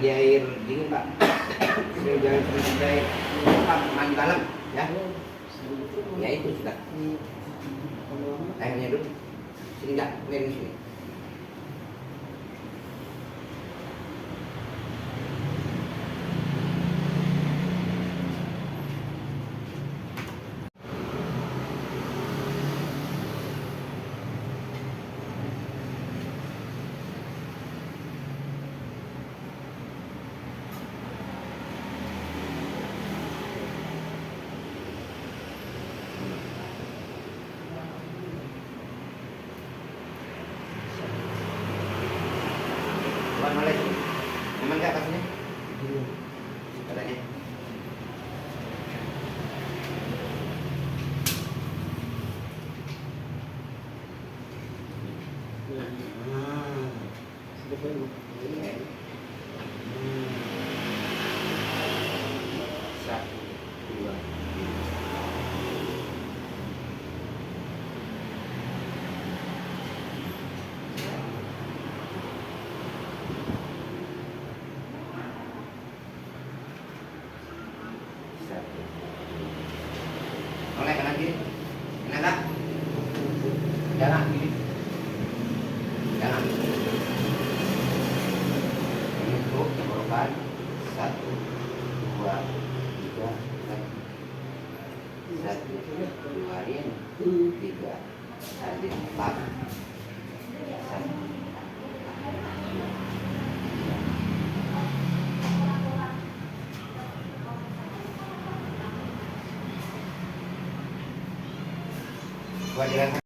mandi air dingin Pak. Jangan sampai Pak mandi dalam ya. Ya itu sudah. Airnya dulu. Sini enggak, miring sini. Bukan oleh nyaman nggak kasihnya? Katanya. Satu, dua. Oleh kanan kiri, enak tak? Jalan kiri, jalan. Untuk tenggorokan 1, 2, 3, 1, 2 ini 3, 4, 1. Gua jelaskan.